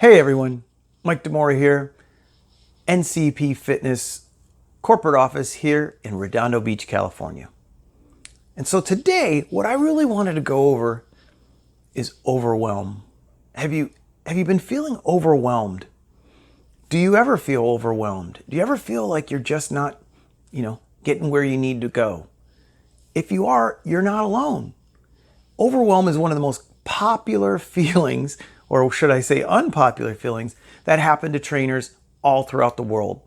Hey everyone, Mike DeMora here, NCP Fitness corporate office here in Redondo Beach, California. And so today, what I really wanted to go over is overwhelm. Have you been feeling overwhelmed? Do you ever feel overwhelmed? Do you ever feel like you're just not, getting where you need to go? If you are, you're not alone. Overwhelm is one of the most popular feelings, or should I say unpopular feelings, that happen to trainers all throughout the world.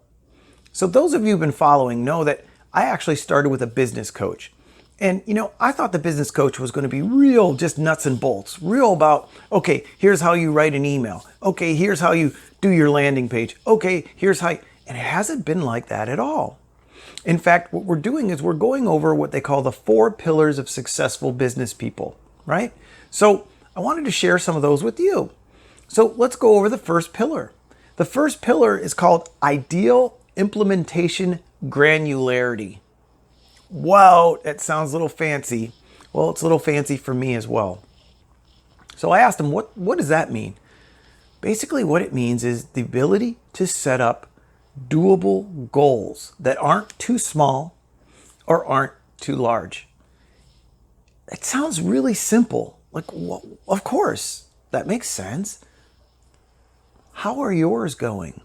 So those of you who've been following know that I actually started with a business coach. And I thought the business coach was going to be real, just nuts and bolts, real about, okay, here's how you write an email. Okay, here's how you do your landing page. Okay, here's how, and it hasn't been like that at all. In fact, what we're doing is we're going over what they call the 4 pillars of successful business people, right? So I wanted to share some of those with you. So let's go over the first pillar. The first pillar is called ideal implementation granularity. Wow, that sounds a little fancy. Well, it's a little fancy for me as well. So I asked him, what does that mean? Basically, what it means is the ability to set up doable goals that aren't too small or aren't too large. It sounds really simple. Like, well, of course, that makes sense. How are yours going?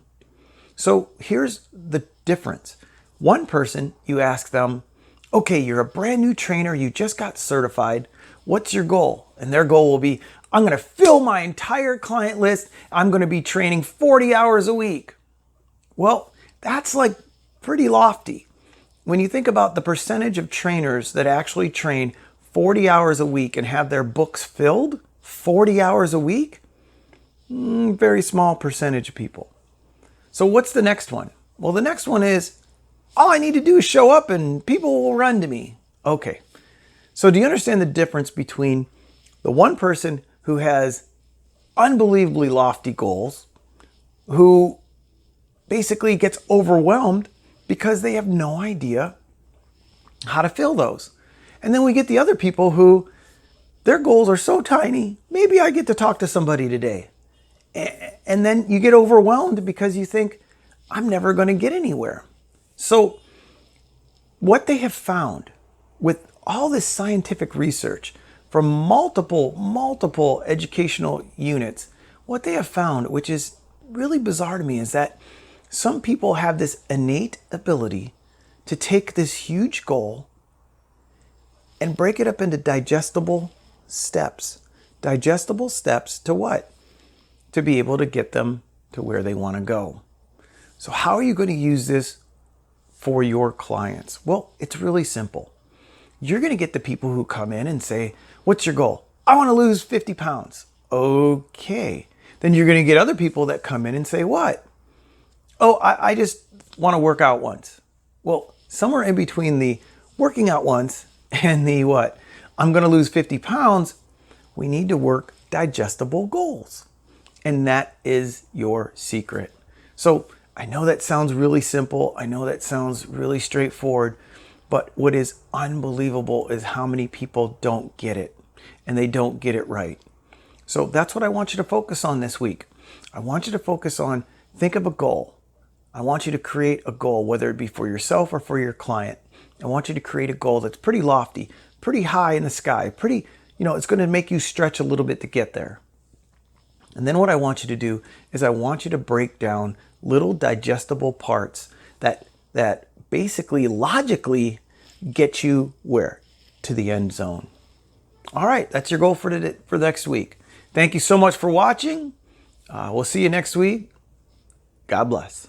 So here's the difference. One person, you ask them, okay, you're a brand new trainer, you just got certified. What's your goal? And their goal will be, I'm going to fill my entire client list. I'm going to be training 40 hours a week. Well, that's like pretty lofty. When you think about the percentage of trainers that actually train 40 hours a week and have their books filled 40 hours a week, very small percentage of people. So what's the next one? Well, the next one is, all I need to do is show up and people will run to me. Okay. So do you understand the difference between the one person who has unbelievably lofty goals, who basically gets overwhelmed because they have no idea how to fill those? And then we get the other people who their goals are so tiny, maybe I get to talk to somebody today. And then you get overwhelmed because you think, I'm never going to get anywhere. So what they have found with all this scientific research from multiple educational units, what they have found, which is really bizarre to me, is that some people have this innate ability to take this huge goal and break it up into digestible steps. Digestible steps to what? To be able to get them to where they want to go. So how are you going to use this for your clients? Well, it's really simple. You're going to get the people who come in and say, what's your goal? I want to lose 50 pounds. Okay. Then you're going to get other people that come in and say, what? Oh, I just want to work out once. Well, somewhere in between the working out once and the what? I'm going to lose 50 pounds. We need to work digestible goals. And that is your secret. So I know that sounds really simple. I know that sounds really straightforward. But what is unbelievable is how many people don't get it. And they don't get it right. So that's what I want you to focus on this week. I want you to focus on, think of a goal. I want you to create a goal, whether it be for yourself or for your client. I want you to create a goal that's pretty lofty, pretty high in the sky, pretty, it's going to make you stretch a little bit to get there. And then what I want you to do is I want you to break down little digestible parts that basically logically get you where? To the end zone. All right, that's your goal for next week. Thank you so much for watching. We'll see you next week. God bless.